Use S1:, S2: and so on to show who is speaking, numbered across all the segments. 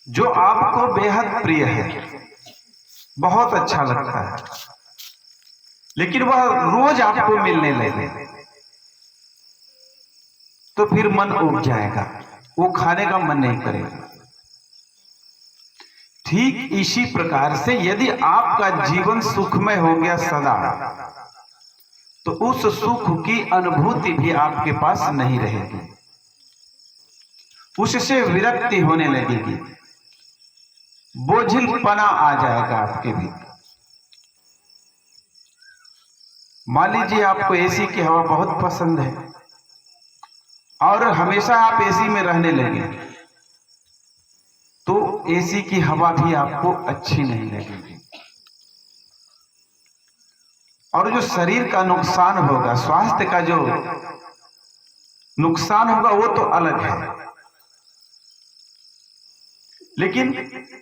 S1: जो आपको बेहद प्रिय है, बहुत अच्छा लगता है, लेकिन वह रोज आपको मिलने लगे तो फिर मन उब जाएगा, वो खाने का मन नहीं करेगा। ठीक इसी प्रकार से यदि आपका जीवन सुखमय हो गया सदा, तो उस सुख की अनुभूति भी आपके पास नहीं रहेगी, उससे विरक्ति होने लगेगी, बोझिलपना आ जाएगा आपके भीतर। मान लीजिए आपको एसी की हवा बहुत पसंद है और हमेशा आप एसी में रहने लगे, तो एसी की हवा भी आपको अच्छी नहीं लगेगी और जो शरीर का नुकसान होगा, स्वास्थ्य का जो नुकसान होगा वो तो अलग है, लेकिन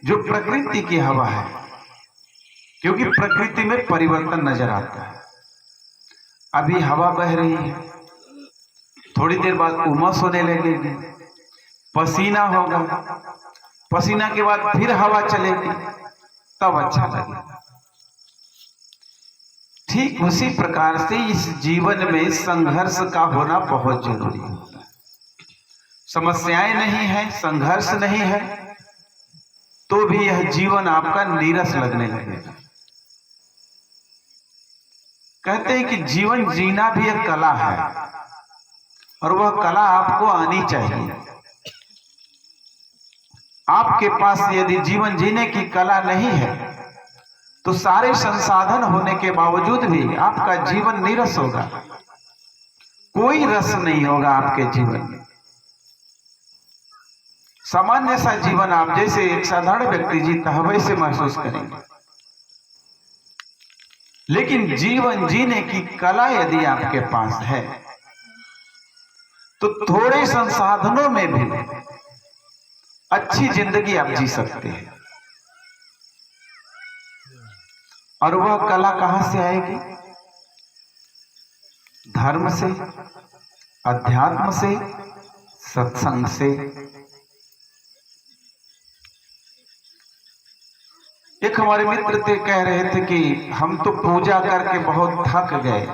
S1: जो प्रकृति की हवा है, क्योंकि प्रकृति में परिवर्तन नजर आता है। अभी हवा बह रही है, थोड़ी देर बाद उमस होने लगेगी, पसीना होगा, पसीना के बाद फिर हवा चलेगी, तब अच्छा लगेगा। ठीक उसी प्रकार से इस जीवन में संघर्ष का होना बहुत जरूरी होता है। समस्याएं नहीं है, संघर्ष नहीं है, तो भी यह जीवन आपका नीरस लगने लगेगा। कहते हैं कि जीवन जीना भी एक कला है और वह कला आपको आनी चाहिए। आपके पास यदि जीवन जीने की कला नहीं है तो सारे संसाधन होने के बावजूद भी आपका जीवन नीरस होगा, कोई रस नहीं होगा आपके जीवन में। सामान्य सा जीवन आप जैसे एक साधारण व्यक्ति जीता है वैसे महसूस करेंगे, लेकिन जीवन जीने की कला यदि आपके पास है तो थोड़े संसाधनों में भी अच्छी जिंदगी आप जी सकते हैं। और वह कला कहां से आएगी? धर्म से, अध्यात्म से, सत्संग से। एक हमारे मित्र थे, कह रहे थे कि हम तो पूजा करके बहुत थक गए,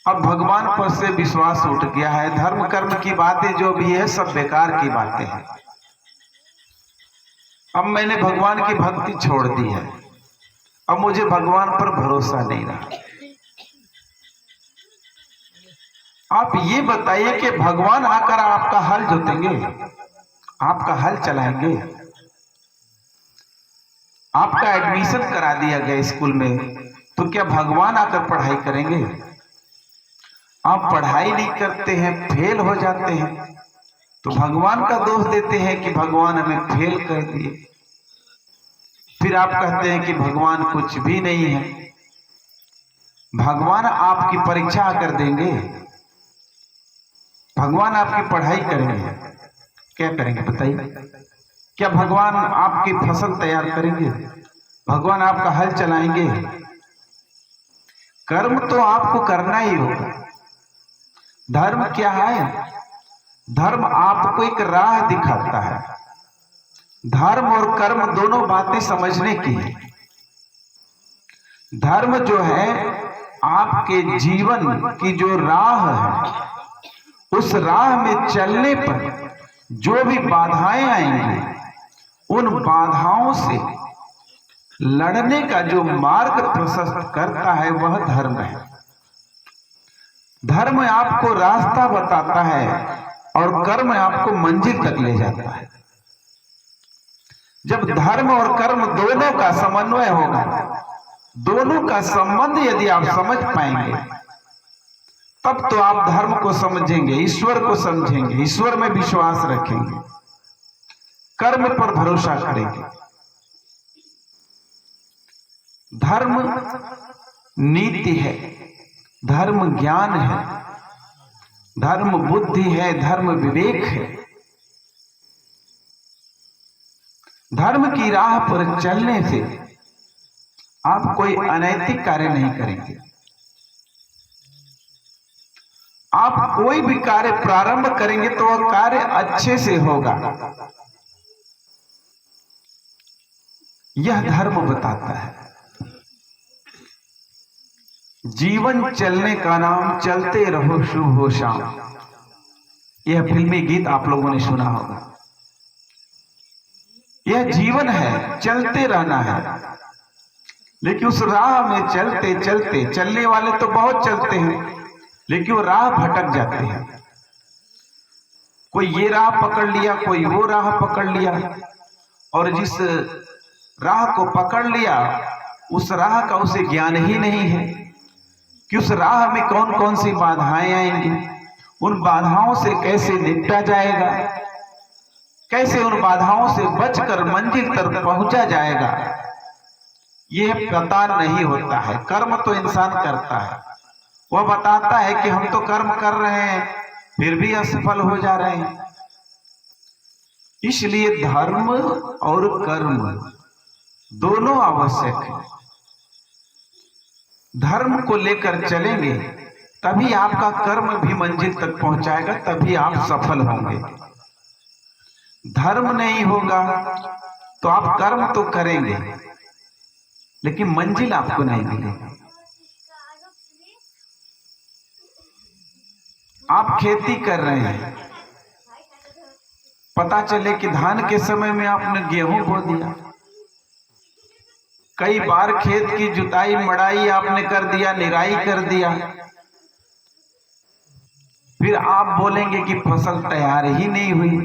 S1: अब भगवान पर से विश्वास उठ गया है, धर्म कर्म की बातें जो भी है सब बेकार की बातें हैं, अब मैंने भगवान की भक्ति छोड़ दी है, अब मुझे भगवान पर भरोसा नहीं रहा। आप ये बताइए कि भगवान आकर आपका हल जोतेंगे, आपका हल चलाएंगे? आपका एडमिशन करा दिया गया स्कूल में, तो क्या भगवान आकर पढ़ाई करेंगे? आप पढ़ाई नहीं करते हैं, फेल हो जाते हैं, तो भगवान का दोष देते हैं कि भगवान हमें फेल कर दिए। फिर आप कहते हैं कि भगवान कुछ भी नहीं है। भगवान आपकी परीक्षा आकर देंगे, भगवान आपकी पढ़ाई करेंगे, क्या करेंगे बताइए? क्या भगवान आपकी फसल तैयार करेंगे? भगवान आपका हल चलाएंगे? कर्म तो आपको करना ही होगा। धर्म क्या है? धर्म आपको एक राह दिखाता है। धर्म और कर्म दोनों बातें समझने की है। धर्म जो है आपके जीवन की जो राह है, उस राह में चलने पर जो भी बाधाएं आएंगी, उन बाधाओं से लड़ने का जो मार्ग प्रशस्त करता है वह धर्म है। धर्म आपको रास्ता बताता है और कर्म आपको मंजिल तक ले जाता है। जब धर्म और कर्म दोनों का समन्वय होगा, दोनों का संबंध यदि आप समझ पाएंगे, तब तो आप धर्म को समझेंगे, ईश्वर को समझेंगे, ईश्वर में विश्वास रखेंगे, कर्म पर भरोसा करेंगे। धर्म नीति है, धर्म ज्ञान है, धर्म बुद्धि है, धर्म विवेक है। धर्म की राह पर चलने से आप कोई अनैतिक कार्य नहीं करेंगे। आप कोई भी कार्य प्रारंभ करेंगे तो वह कार्य अच्छे से होगा। यह धर्म बताता है। जीवन चलने का नाम, चलते रहो शुभ हो शाम। यह फिल्मी गीत आप लोगों ने सुना होगा। यह जीवन है, चलते रहना है, लेकिन उस राह में चलते चलते, चलने वाले तो बहुत चलते हैं, लेकिन वो राह भटक जाते हैं। कोई ये राह पकड़ लिया, कोई वो राह पकड़ लिया, और जिस राह को पकड़ लिया उस राह का उसे ज्ञान ही नहीं है कि उस राह में कौन कौन सी बाधाएं आएंगी, उन बाधाओं से कैसे निपटा जाएगा, कैसे उन बाधाओं से बचकर मंजिल तक पहुंचा जाएगा, यह पता नहीं होता है। कर्म तो इंसान करता है, वह बताता है कि हम तो कर्म कर रहे हैं फिर भी असफल हो जा रहे हैं। इसलिए धर्म और कर्म दोनों आवश्यक है। धर्म को लेकर चलेंगे तभी आपका कर्म भी मंजिल तक पहुंचाएगा, तभी आप सफल होंगे। धर्म नहीं होगा तो आप कर्म तो करेंगे लेकिन मंजिल आपको नहीं मिलेगी। आप खेती कर रहे हैं, पता चले कि धान के समय में आपने गेहूं बो दिया, कई बार खेत की जुताई मड़ाई आपने कर दिया, निराई कर दिया, फिर आप बोलेंगे कि फसल तैयार ही नहीं हुई,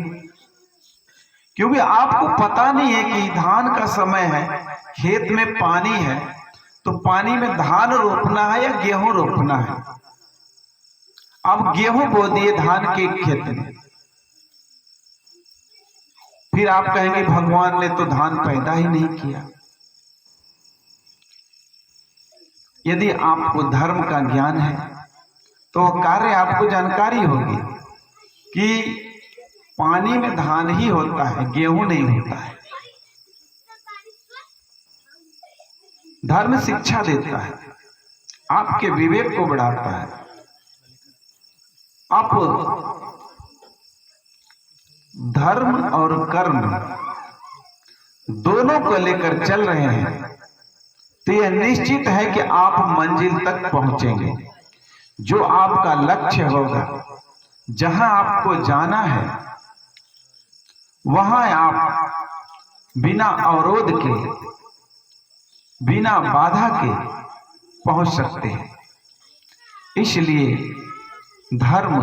S1: क्योंकि आपको पता नहीं है कि धान का समय है, खेत में पानी है, तो पानी में धान रोपना है या गेहूं रोपना है। अब गेहूं बो दिए धान के खेत में, फिर आप कहेंगे भगवान ने तो धान पैदा ही नहीं किया। यदि आपको धर्म का ज्ञान है तो कार्य आपको जानकारी होगी कि पानी में धान ही होता है, गेहूं नहीं होता है। धर्म शिक्षा देता है, आपके विवेक को बढ़ाता है। आप धर्म और कर्म दोनों को लेकर चल रहे हैं तो यह निश्चित है कि आप मंजिल तक पहुंचेंगे। जो आपका लक्ष्य होगा, जहां आपको जाना है, वहां आप बिना अवरोध के, बिना बाधा के पहुंच सकते हैं। इसलिए धर्म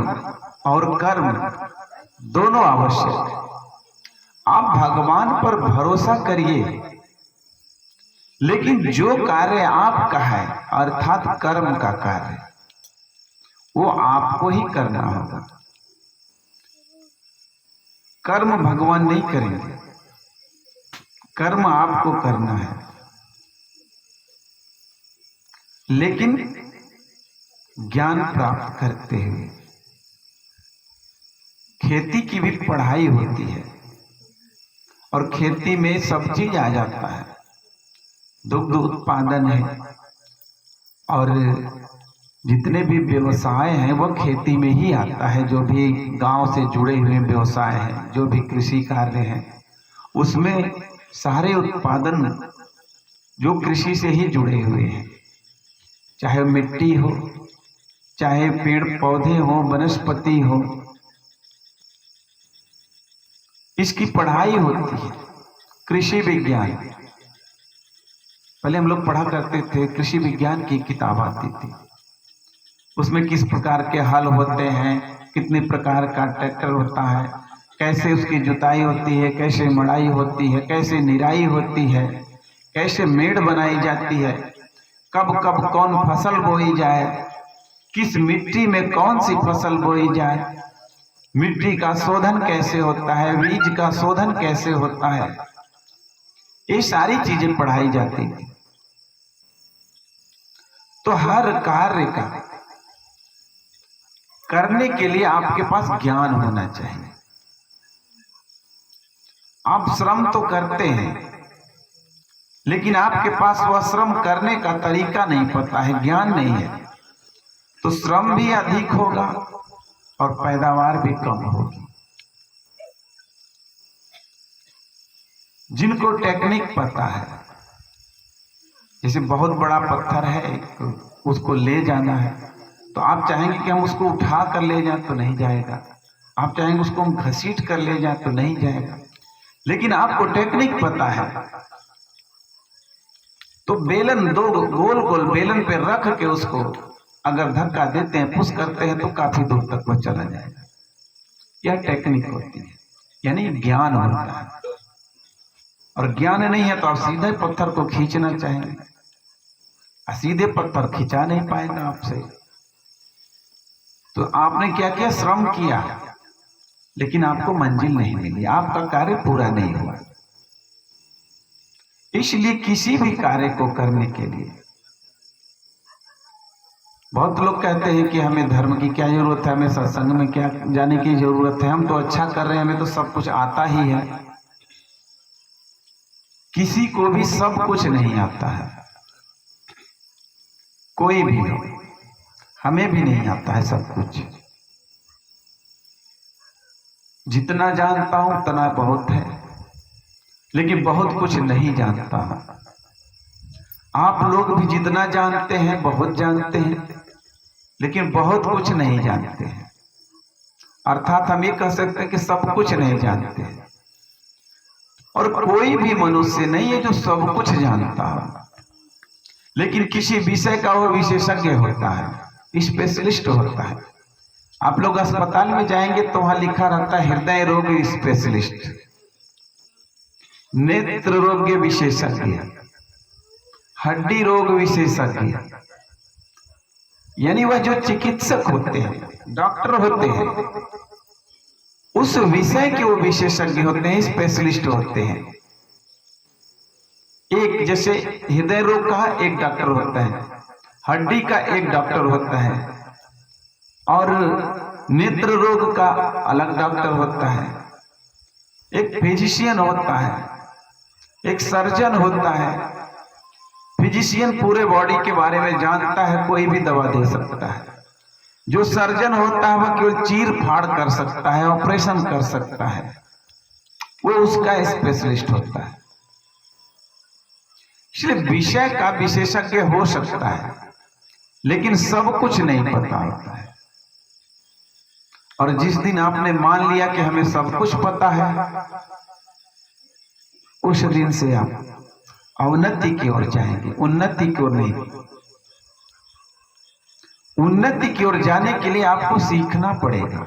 S1: और कर्म दोनों आवश्यक है। आप भगवान पर भरोसा करिए, लेकिन जो कार्य आपका है अर्थात कर्म का कार्य, वो आपको ही करना होगा। कर्म भगवान नहीं करेंगे, कर्म आपको करना है। लेकिन ज्ञान प्राप्त करते हुए, खेती की भी पढ़ाई होती है और खेती में सब चीज आ जाता है। दुग्ध उत्पादन है और जितने भी व्यवसाय हैं वह खेती में ही आता है। जो भी गांव से जुड़े हुए व्यवसाय हैं, जो भी कृषि कार्य हैं, उसमें सारे उत्पादन जो कृषि से ही जुड़े हुए हैं, चाहे मिट्टी हो, चाहे पेड़ पौधे हो, वनस्पति हो, इसकी पढ़ाई होती है। कृषि विज्ञान, पहले हम लोग पढ़ा करते थे, कृषि विज्ञान की किताब आती थी, उसमें किस प्रकार के हल होते हैं, कितने प्रकार का ट्रैक्टर होता है, कैसे उसकी जुताई होती है, कैसे मड़ाई होती है, कैसे निराई होती है, कैसे मेड़ बनाई जाती है, कब कब कौन फसल बोई जाए, किस मिट्टी में कौन सी फसल बोई जाए, मिट्टी का शोधन कैसे होता है, बीज का शोधन कैसे होता है, ये सारी चीजें पढ़ाई जाती थी। तो हर कार्य का करने के लिए आपके पास ज्ञान होना चाहिए। आप श्रम तो करते हैं, लेकिन आपके पास वह श्रम करने का तरीका नहीं पता है, ज्ञान नहीं है, तो श्रम भी अधिक होगा और पैदावार भी कम होगी। जिनको टेक्निक पता है, जैसे बहुत बड़ा पत्थर है, उसको ले जाना है, तो आप चाहेंगे कि हम उसको उठा कर ले जाएं तो नहीं जाएगा, आप चाहेंगे उसको हम घसीट कर ले जाएं तो नहीं जाएगा। लेकिन आपको टेक्निक पता है, तो बेलन दो गोल गोल बेलन पे रख के उसको अगर धक्का देते हैं, पुश करते हैं, तो काफी दूर तक वो चला जाएगा। यह टेक्निक होती है, यानी ज्ञान होता है। और ज्ञान नहीं है तो आप सीधे पत्थर को खींचना चाहेंगे, सीधे पत्थर खिंचा नहीं पाएगा आपसे। तो आपने क्या किया, श्रम किया, लेकिन आपको मंजिल नहीं मिली, आपका कार्य पूरा नहीं हुआ। इसलिए किसी भी कार्य को करने के लिए, बहुत लोग कहते हैं कि हमें धर्म की क्या जरूरत है, हमें सत्संग में क्या जाने की जरूरत है, हम तो अच्छा कर रहे हैं, हमें तो सब कुछ आता ही है। किसी को भी सब कुछ नहीं आता है, कोई भी हो, हमें भी नहीं आता है सब कुछ। जितना जानता हूं उतना बहुत है, लेकिन बहुत कुछ नहीं जानता हूं। आप लोग भी जितना जानते हैं बहुत जानते हैं, लेकिन बहुत कुछ नहीं जानते हैं। अर्थात हम ये कह सकते हैं कि सब कुछ नहीं जानते हैं। और कोई भी मनुष्य नहीं है जो सब कुछ जानता हो, लेकिन किसी विषय का वो विशेषज्ञ होता है, स्पेशलिस्ट होता है। आप लोग अस्पताल में जाएंगे तो वहां लिखा रहता है हृदय रोग स्पेशलिस्ट, नेत्र रोग विशेषज्ञ, हड्डी रोग विशेषज्ञ, यानी वह जो चिकित्सक होते हैं, डॉक्टर होते हैं, उस विषय के वो विशेषज्ञ होते हैं, स्पेशलिस्ट होते हैं। एक जैसे हृदय रोग का एक डॉक्टर होता है, हड्डी का एक डॉक्टर होता है, और नेत्र रोग का अलग डॉक्टर होता है, एक फिजिशियन होता है, एक सर्जन होता है। फिजिशियन पूरे बॉडी के बारे में जानता है, कोई भी दवा दे सकता है। जो सर्जन होता है वह केवल चीर फाड़ कर सकता है, ऑपरेशन कर सकता है, वो उसका स्पेशलिस्ट होता है। इसलिए विषय का विशेषज्ञ हो सकता है, लेकिन सब कुछ नहीं पता होता है। और जिस दिन आपने मान लिया कि हमें सब कुछ पता है, उस दिन से आप अवनति की ओर जाएंगे, उन्नति की ओर नहीं। उन्नति की ओर जाने के लिए आपको सीखना पड़ेगा,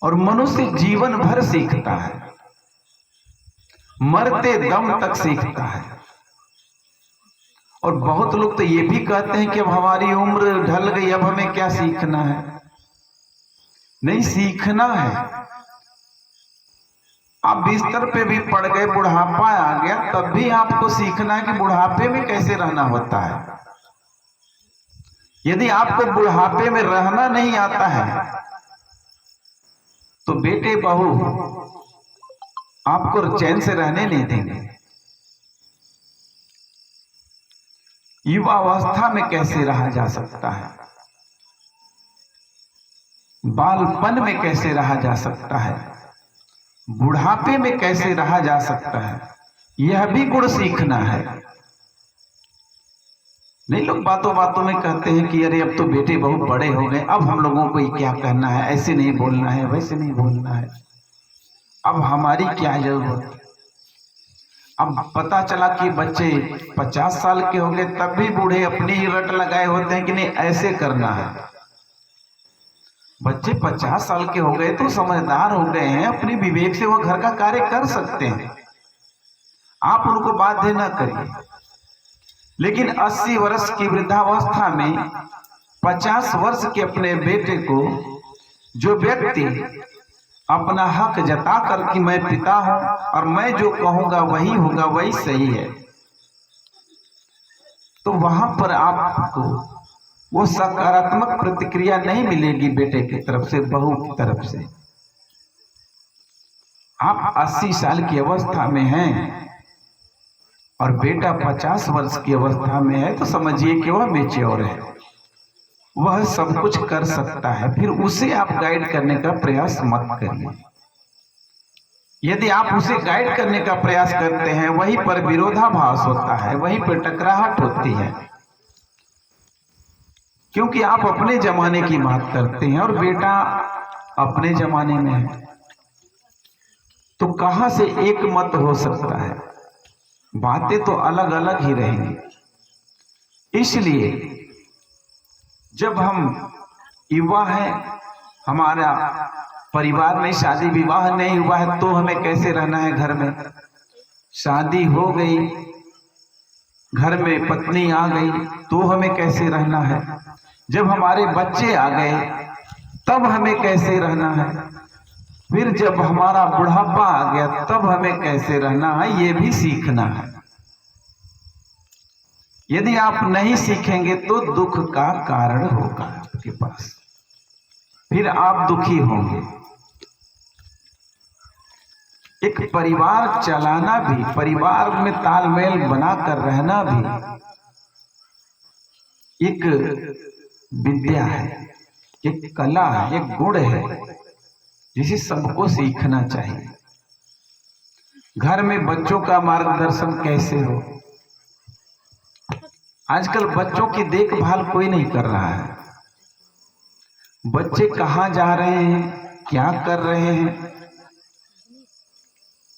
S1: और मनुष्य जीवन भर सीखता है, मरते दम तक सीखता है। और बहुत लोग तो ये भी कहते हैं कि अब हमारी उम्र ढल गई, अब हमें क्या सीखना है। नहीं, सीखना है। आप बिस्तर पे भी पड़ गए, बुढ़ापा आ गया, तब भी आपको सीखना है कि बुढ़ापे में कैसे रहना होता है। यदि आपको बुढ़ापे में रहना नहीं आता है, तो बेटे बहू आपको चैन से रहने नहीं देंगे। युवावस्था में कैसे रहा जा सकता है, बालपन में कैसे रहा जा सकता है, बुढ़ापे में कैसे रहा जा सकता है, यह भी गुण सीखना है। नहीं, लोग बातों बातों में कहते हैं कि अरे अब तो बेटे बहुत बड़े हो गए, अब हम लोगों को क्या कहना है, ऐसे नहीं बोलना है, वैसे नहीं बोलना है, अब हमारी क्या जरूरत है। अब पता चला कि बच्चे 50 साल के हो गए, तब भी बूढ़े अपनी ही रट लगाए होते हैं कि नहीं ऐसे करना है। बच्चे 50 साल के हो गए तो समझदार हो गए हैं, अपने विवेक से वो घर का कार्य कर सकते हैं, आप उनको बाध्य न करिए। लेकिन 80 वर्ष की वृद्धावस्था में 50 वर्ष के अपने बेटे को जो व्यक्ति अपना हक जता कर कि मैं पिता हूं और मैं जो कहूंगा वही होगा, वही सही है, तो वहां पर आपको वो सकारात्मक प्रतिक्रिया नहीं मिलेगी बेटे की तरफ से, बहू की तरफ से। आप 80 साल की अवस्था में हैं और बेटा 50 वर्ष की अवस्था में है, तो समझिए कि वह मैच्योर है, वह सब कुछ कर सकता है। फिर उसे आप गाइड करने का प्रयास मत करिए। यदि आप उसे गाइड करने का प्रयास करते हैं, वहीं पर विरोधाभास होता है, वहीं पर टकराहट होती है, क्योंकि आप अपने जमाने की बात करते हैं और बेटा अपने जमाने में है, तो कहां से एक मत हो सकता है? बातें तो अलग अलग ही रहेंगी। इसलिए जब हम युवा हैं, हमारा परिवार में शादी विवाह नहीं हुआ है, तो हमें कैसे रहना है घर में? शादी हो गई, घर में पत्नी आ गई, तो हमें कैसे रहना है? जब हमारे बच्चे आ गए, तब हमें कैसे रहना है? फिर जब हमारा बुढ़ापा आ गया, तब हमें कैसे रहना है? ये भी सीखना है। यदि आप नहीं सीखेंगे तो दुख का कारण होगा आपके पास, फिर आप दुखी होंगे। एक परिवार चलाना भी, परिवार में तालमेल बनाकर रहना भी एक विद्या है, एक कला है, एक गुण है, जिसे सबको सीखना चाहिए। घर में बच्चों का मार्गदर्शन कैसे हो? आजकल बच्चों की देखभाल कोई नहीं कर रहा है। बच्चे कहाँ जा रहे हैं, क्या कर रहे हैं,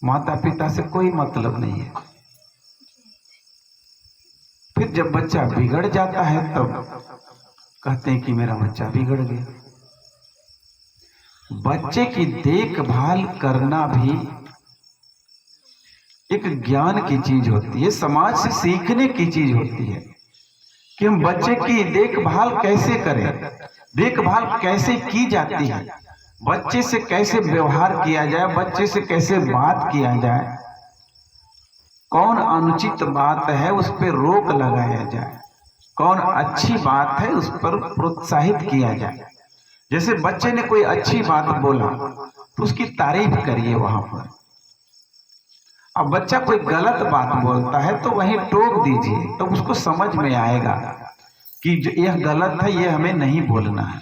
S1: माता पिता से कोई मतलब नहीं है। फिर जब बच्चा बिगड़ जाता है, तब कहते हैं कि मेरा बच्चा बिगड़ गया। बच्चे की देखभाल करना भी एक ज्ञान की चीज होती है, समाज से सीखने की चीज होती है कि हम बच्चे की देखभाल कैसे करें, देखभाल कैसे की जाती है, बच्चे से कैसे व्यवहार किया जाए, बच्चे से कैसे बात किया जाए, कौन अनुचित बात है उस पर रोक लगाया जाए, कौन अच्छी बात है उस पर प्रोत्साहित किया जाए। जैसे बच्चे ने कोई अच्छी बात बोला तो उसकी तारीफ करिए वहां पर। अब बच्चा कोई गलत बात बोलता है तो वहीं टोक दीजिए, तो उसको समझ में आएगा कि यह गलत है, यह हमें नहीं बोलना है।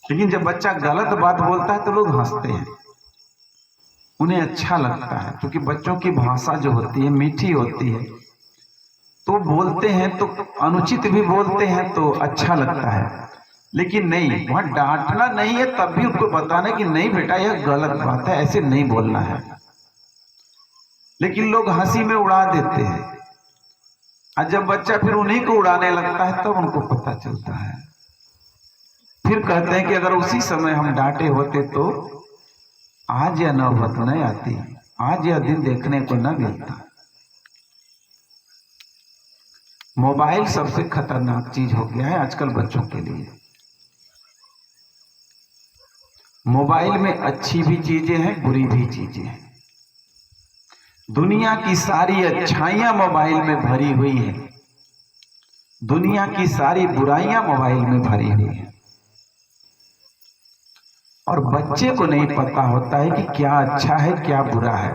S1: लेकिन जब बच्चा गलत बात बोलता है तो लोग हंसते हैं, उन्हें अच्छा लगता है, क्योंकि बच्चों की भाषा जो होती है मीठी होती है, तो बोलते हैं तो अनुचित भी बोलते हैं तो अच्छा लगता है। लेकिन नहीं, वहां डांटना नहीं है, तब भी उनको बताना कि नहीं बेटा यह गलत बात है, ऐसे नहीं बोलना है। लेकिन लोग हंसी में उड़ा देते हैं, और जब बच्चा फिर उन्हीं को उड़ाने लगता है तब उनको पता चलता है। फिर कहते हैं कि अगर उसी समय हम डांटे होते तो आज यह नौबत न आती, आज यह दिन देखने को न मिलता। मोबाइल सबसे खतरनाक चीज हो गया है आजकल बच्चों के लिए। मोबाइल में अच्छी भी चीजें हैं, बुरी भी चीजें हैं। दुनिया की सारी अच्छाइयां मोबाइल में भरी हुई हैं, दुनिया की सारी बुराइयां मोबाइल में भरी हुई हैं, और बच्चे को नहीं पता होता है कि क्या अच्छा है क्या बुरा है,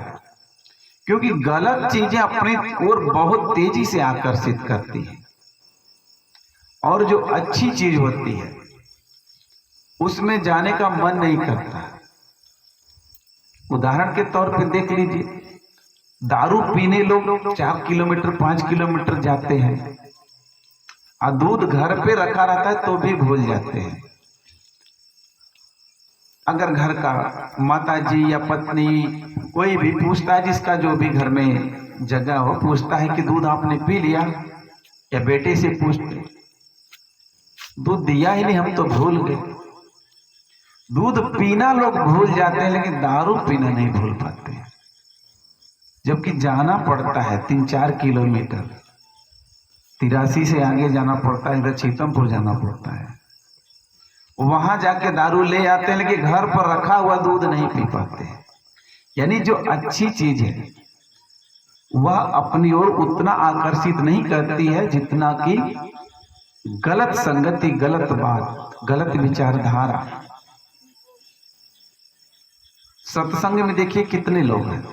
S1: क्योंकि गलत चीजें अपनी ओर बहुत तेजी से आकर्षित करती हैं, और जो अच्छी चीज होती है उसमें जाने का मन नहीं करता। उदाहरण के तौर पर देख लीजिए, दारू पीने लोग 4 किलोमीटर 5 किलोमीटर जाते हैं, और दूध घर पे रखा रहता है तो भी भूल जाते हैं। अगर घर का माता जी या पत्नी कोई भी पूछता है, जिसका जो भी घर में जगह हो, पूछता है कि दूध आपने पी लिया, या बेटे से पूछते दूध दिया ही नहीं, हम तो भूल गए। दूध पीना लोग भूल जाते हैं, लेकिन दारू पीना नहीं भूल पाते, जबकि जाना पड़ता है 3-4 किलोमीटर, 83 से आगे जाना पड़ता है, इधर चीतमपुर जाना पड़ता है, वहां जाके दारू ले आते हैं, लेकिन घर पर रखा हुआ दूध नहीं पी पाते। यानी जो अच्छी चीज है वह अपनी ओर उतना आकर्षित नहीं करती है जितना कि गलत संगति, गलत बात, गलत विचारधारा। सत्संग में देखिए कितने लोग हैं,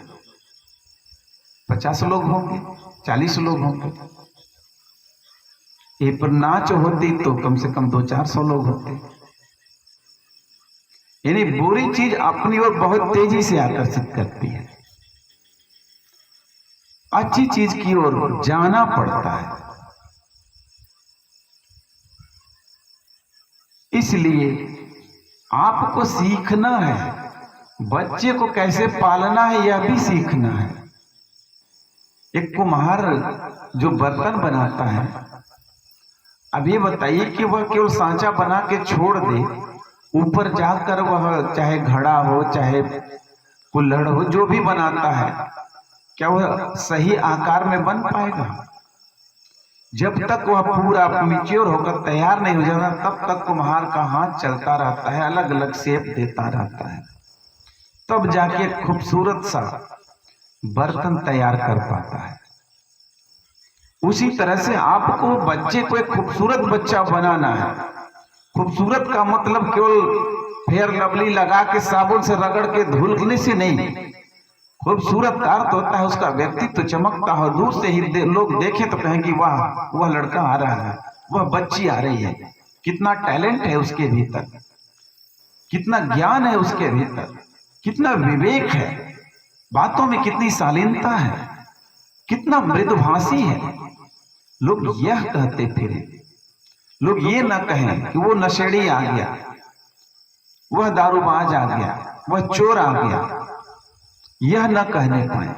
S1: 50 लोग होंगे, 40 लोग होंगे। ये पर नाच होती तो कम से कम 200-400 लोग होते। यानी बुरी चीज अपनी ओर बहुत तेजी से आकर्षित करती है, अच्छी चीज की ओर जाना पड़ता है। इसलिए आपको सीखना है, बच्चे को कैसे पालना है यह भी सीखना है। एक कुम्हार जो बर्तन बनाता है, अब ये बताइए कि वह केवल सांचा बना के छोड़ दे, ऊपर जाकर वह चाहे घड़ा हो चाहे कुल्हड़ हो जो भी बनाता है, क्या वह सही आकार में बन पाएगा? जब तक वह पूरा मैच्योर होकर तैयार नहीं हो जाता तब तक कुम्हार का हाथ चलता रहता है, अलग अलग शेप देता रहता है, तब जाके खूबसूरत सा बर्तन तैयार कर पाता है। उसी तरह से आपको बच्चे को एक खूबसूरत बच्चा बनाना है। खूबसूरत का मतलब केवल फेयर लवली लगा के साबुन से रगड़ के धुलने से नहीं, खूबसूरत का अर्थ होता है उसका व्यक्तित्व चमकता हो, दूर से ही लोग देखें तो कहें कि वाह वह लड़का आ रहा है, वह बच्ची आ रही है, कितना टैलेंट है उसके भीतर, कितना ज्ञान है उसके भीतर, कितना विवेक है, बातों में कितनी शालीनता है, कितना मृदुभाषी है। लोग यह कहते फिरे, लोग ये ना कहें कि वो नशेड़ी आ गया, वह दारूबाज आ गया, वह चोर आ गया, यह न कहने पाए।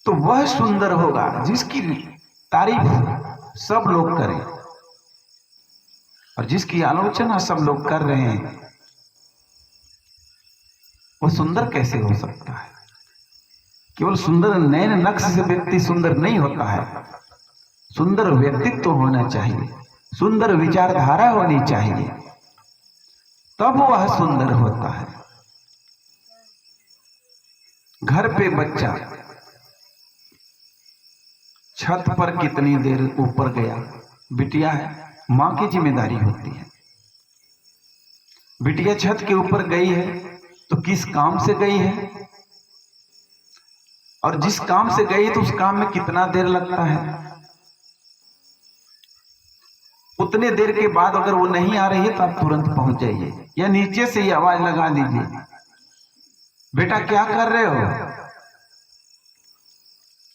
S1: तो वह सुंदर होगा जिसकी तारीफ सब लोग करें, और जिसकी आलोचना सब लोग कर रहे हैं वो सुंदर कैसे हो सकता है? केवल सुंदर नयन नक्श से व्यक्ति सुंदर नहीं होता है, सुंदर व्यक्तित्व होना चाहिए, सुंदर विचारधारा होनी चाहिए, तब वह सुंदर होता है। घर पे बच्चा छत पर कितनी देर ऊपर गया, बिटिया है, मां की जिम्मेदारी होती है। बिटिया छत के ऊपर गई है तो किस काम से गई है, और जिस काम से गई तो उस काम में कितना देर लगता है। उतने देर के बाद अगर वो नहीं आ रही है तो आप तुरंत पहुंच जाइए, या नीचे से ही आवाज लगा दीजिए, बेटा क्या कर रहे हो,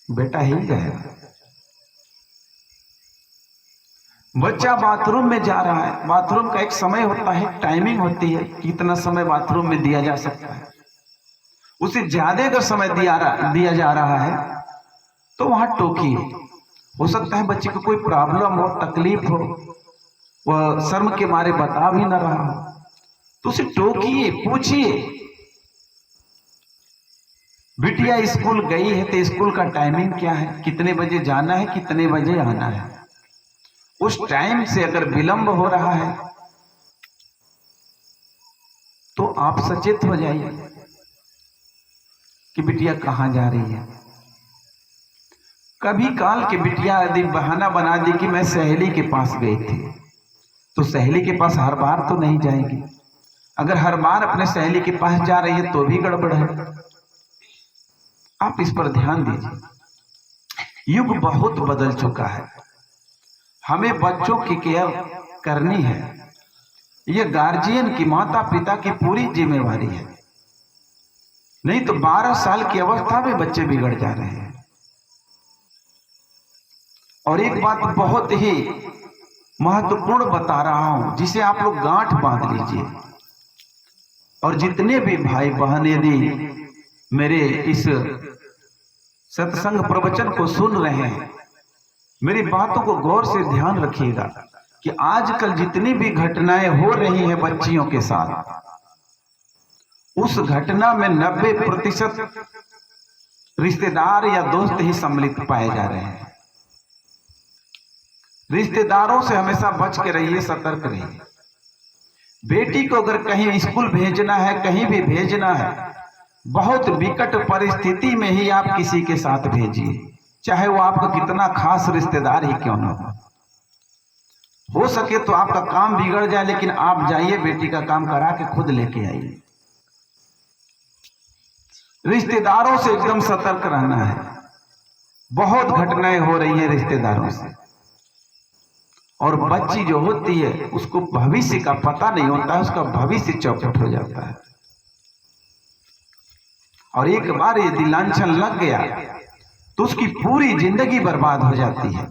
S1: बेटा हिल जाएगा। बच्चा बाथरूम में जा रहा है, बाथरूम का एक समय होता है, टाइमिंग होती है, कितना समय बाथरूम में दिया जा सकता है। उसे ज्यादा अगर समय दिया जा रहा है तो वहां टोकिए। हो सकता है बच्चे को कोई प्रॉब्लम हो, तकलीफ हो, वह शर्म के मारे बता भी न रहा हो, तो उसे टोकिए, पूछिए। बिटिया स्कूल गई है तो स्कूल का टाइमिंग क्या है, कितने बजे जाना है, कितने बजे आना है। उस टाइम से अगर विलंब हो रहा है तो आप सचेत हो जाइए कि बिटिया कहां जा रही है। कभी काल के बिटिया यदि बहाना बना दी कि मैं सहेली के पास गई थी, तो सहेली के पास हर बार तो नहीं जाएगी। अगर हर बार अपने सहेली के पास जा रही है तो भी गड़बड़ है। आप इस पर ध्यान दीजिए। युग बहुत बदल चुका है, हमें बच्चों की केयर करनी है। यह गार्जियन की, माता पिता की पूरी जिम्मेवारी है, नहीं तो 12 साल की अवस्था में बच्चे बिगड़ जा रहे हैं। और एक बात बहुत ही महत्वपूर्ण बता रहा हूं, जिसे आप लोग गांठ बांध लीजिए। और जितने भी भाई बहन यदि मेरे इस सत्संग प्रवचन को सुन रहे हैं, मेरी बातों को गौर से ध्यान रखिएगा कि आजकल जितनी भी घटनाएं हो रही हैं बच्चियों के साथ, उस घटना में 90% रिश्तेदार या दोस्त ही सम्मिलित पाए जा रहे हैं। रिश्तेदारों से हमेशा बच के रहिए, सतर्क रहिए। बेटी को अगर कहीं स्कूल भेजना है, कहीं भी भेजना है, बहुत विकट परिस्थिति में ही आप किसी के साथ भेजिए, चाहे वो आपका कितना खास रिश्तेदार ही क्यों ना हो सके तो आपका काम बिगड़ जाए, लेकिन आप जाइए, बेटी का काम करा के खुद लेके आइए। रिश्तेदारों से एकदम सतर्क रहना है। बहुत घटनाएं हो रही हैं रिश्तेदारों से, और बच्ची जो होती है उसको भविष्य का पता नहीं होता है, उसका भविष्य चौपट हो जाता है। और एक बार यदि लांछन लग गया तो उसकी पूरी जिंदगी बर्बाद हो जाती है।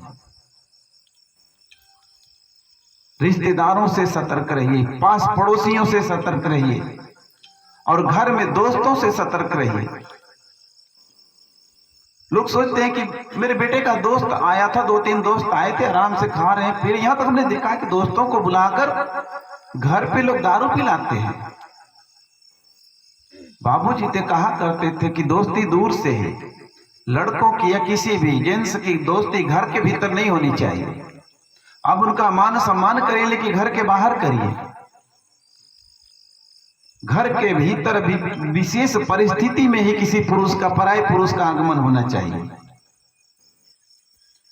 S1: रिश्तेदारों से सतर्क रहिए, पास पड़ोसियों से सतर्क रहिए और घर में दोस्तों से सतर्क रहिए। लोग सोचते हैं कि मेरे बेटे का दोस्त आया था, 2-3 दोस्त आए थे, आराम से खा रहे हैं। फिर यहां तक हमने देखा कि दोस्तों को बुलाकर घर पे लोग दारू पिलाते हैं। बाबूजी तो कहा करते थे कि दोस्ती दूर से है, लड़कों की या किसी भी जेंट्स की दोस्ती घर के भीतर नहीं होनी चाहिए। अब उनका मान सम्मान करिए, लेकिन घर के बाहर करिए। घर के भीतर भी विशेष परिस्थिति में ही किसी पुरुष का, पराये पुरुष का आगमन होना चाहिए।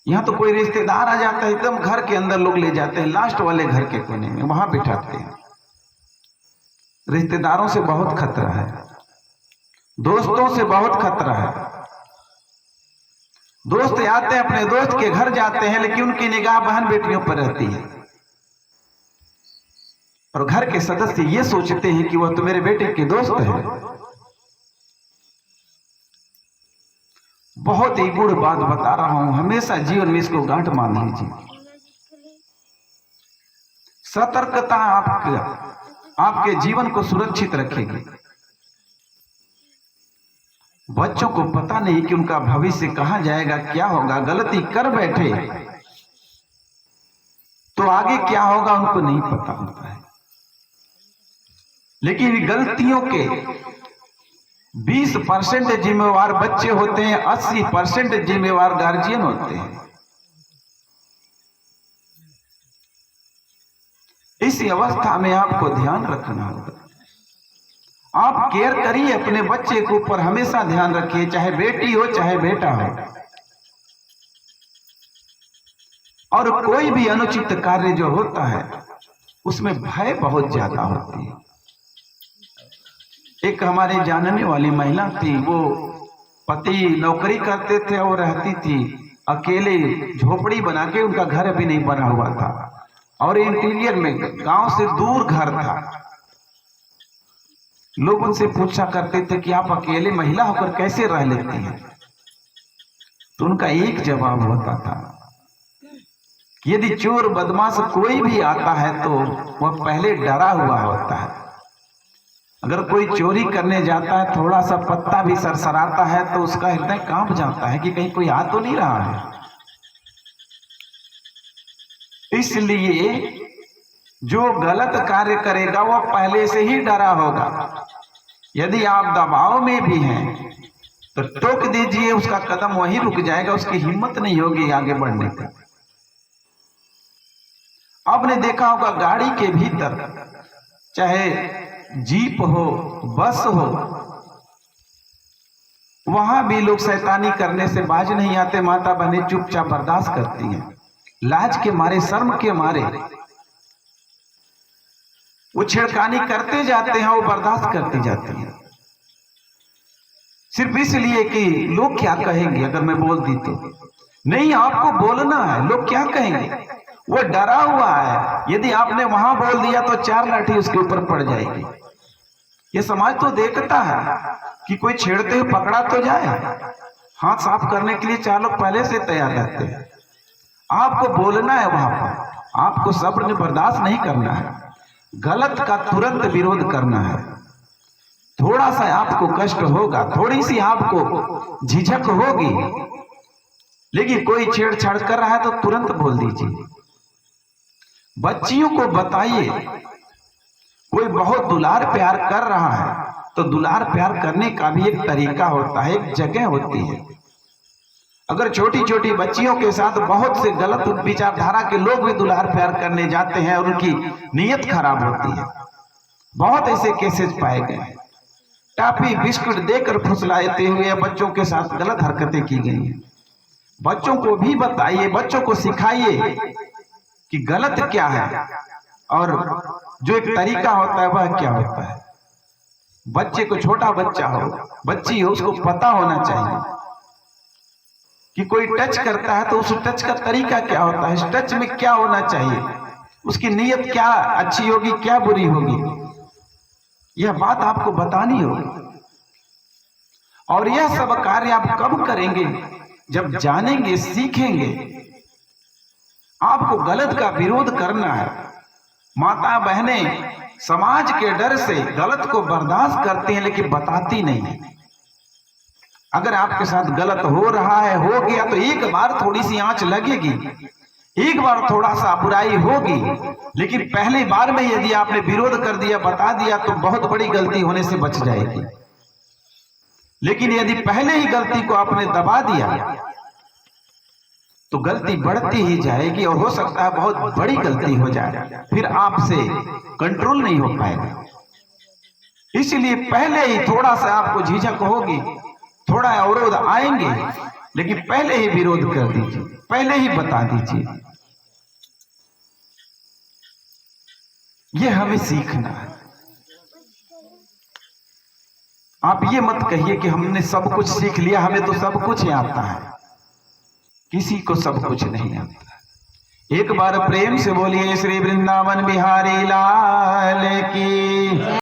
S1: यहां तो कोई रिश्तेदार आ जाता है, एकदम घर के अंदर लोग ले जाते हैं, लास्ट वाले घर के कोने में वहां बिठाते हैं। रिश्तेदारों से बहुत खतरा है, दोस्तों से बहुत खतरा है। दोस्त आते हैं, अपने दोस्त के घर जाते हैं, लेकिन उनकी निगाह बहन बेटियों पर रहती है और घर के सदस्य ये सोचते हैं कि वह तो मेरे बेटे के दोस्त है। बहुत ही गुड़ बात बता रहा हूं, हमेशा जीवन में इसको गांठ मान लीजिए। सतर्कता आपके जीवन को सुरक्षित रखेगी। बच्चों को पता नहीं कि उनका भविष्य कहां जाएगा, क्या होगा। गलती कर बैठे तो आगे क्या होगा उनको नहीं पता होता है। लेकिन गलतियों के 20% जिम्मेवार बच्चे होते हैं, 80% जिम्मेवार गार्जियन होते हैं। इस अवस्था में आपको ध्यान रखना होगा। आप केयर करिए अपने बच्चे के ऊपर, हमेशा ध्यान रखिए, चाहे बेटी हो चाहे बेटा हो। और कोई भी अनुचित कार्य जो होता है उसमें भय बहुत ज्यादा होती है। एक हमारी जानने वाली महिला थी, वो पति नौकरी करते थे और रहती थी अकेले, झोपड़ी बना के, उनका घर अभी नहीं बना हुआ था और इंटीरियर में, गांव से दूर घर था। लोग उनसे पूछा करते थे कि आप अकेले महिला होकर कैसे रह लेती हैं? तो उनका एक जवाब होता था कि यदि चोर बदमाश कोई भी आता है तो वह पहले डरा हुआ होता है। अगर कोई चोरी करने जाता है, थोड़ा सा पत्ता भी सरसराता है तो उसका हृदय कांप जाता है कि कहीं कोई आ तो नहीं रहा है। इसलिए जो गलत कार्य करेगा वह पहले से ही डरा होगा। यदि आप दबाव में भी हैं तो टोक दीजिए, उसका कदम वहीं रुक जाएगा, उसकी हिम्मत नहीं होगी आगे बढ़ने की। आपने देखा होगा गाड़ी के भीतर, चाहे जीप हो, बस हो, वहां भी लोग शैतानी करने से बाज नहीं आते। माता बहनें चुपचाप बर्दाश्त करती हैं, लाज के मारे, शर्म के मारे वो छेड़खानी करते जाते हैं, वो बर्दाश्त करती जाती हैं, सिर्फ इसलिए कि लोग क्या कहेंगे अगर मैं बोल दी तो। नहीं, आपको बोलना है, लोग क्या कहेंगे। वो डरा हुआ है, यदि आपने वहां बोल दिया तो 4 लाठी उसके ऊपर पड़ जाएगी। ये समाज तो देखता है कि कोई छेड़ते हुए पकड़ा तो जाए, हाथ साफ करने के लिए 4 लोग पहले से तैयार रहते हैं। आपको बोलना है वहां पर, आपको सब्र बर्दाश्त नहीं करना है, गलत का तुरंत विरोध करना है। थोड़ा सा आपको कष्ट होगा, थोड़ी सी आपको झिझक होगी, लेकिन कोई छेड़छाड़ कर रहा है तो तुरंत बोल दीजिए। बच्चियों को बताइए, कोई बहुत दुलार प्यार कर रहा है तो दुलार प्यार करने का भी एक तरीका होता है, एक जगह होती है। अगर छोटी छोटी बच्चियों के साथ बहुत से गलत विचारधारा के लोग भी दुलार प्यार करने जाते हैं और उनकी नीयत खराब होती है। बहुत ऐसे केसेस पाए गए, टॉफी बिस्कुट देकर फुसलाते हुए बच्चों के साथ गलत हरकतें की गई हैं। बच्चों को भी बताइए, बच्चों को सिखाइए कि गलत क्या है और जो एक तरीका होता है वह क्या होता है। बच्चे को, छोटा बच्चा हो, बच्ची हो, उसको पता होना चाहिए। कि कोई टच करता है तो उस टच का तरीका क्या होता है, इस टच में क्या होना चाहिए, उसकी नीयत क्या अच्छी होगी क्या बुरी होगी, यह बात आपको बतानी होगी। और यह सब कार्य आप कब करेंगे, जब जानेंगे सीखेंगे। आपको गलत का विरोध करना है। माता बहनें समाज के डर से गलत को बर्दाश्त करती हैं लेकिन बताती नहीं। अगर आपके साथ गलत हो रहा है, हो गया, तो एक बार थोड़ी सी आंच लगेगी, एक बार थोड़ा सा बुराई होगी, लेकिन पहली बार में यदि आपने विरोध कर दिया, बता दिया, तो बहुत बड़ी गलती होने से बच जाएगी। लेकिन यदि पहले ही गलती को आपने दबा दिया तो गलती बढ़ती ही जाएगी और हो सकता है बहुत बड़ी गलती हो जाए, फिर आपसे कंट्रोल नहीं हो पाएगा। इसलिए पहले ही थोड़ा सा आपको झिझक होगी, थोड़ा अवरोध आएंगे, लेकिन पहले ही विरोध कर दीजिए, पहले ही बता दीजिए। यह हमें सीखना है। आप ये मत कहिए कि हमने सब कुछ सीख लिया, हमें तो सब कुछ ही आता है। किसी को सब कुछ नहीं आता। एक बार प्रेम से बोलिए श्री वृंदावन बिहारी लाल की।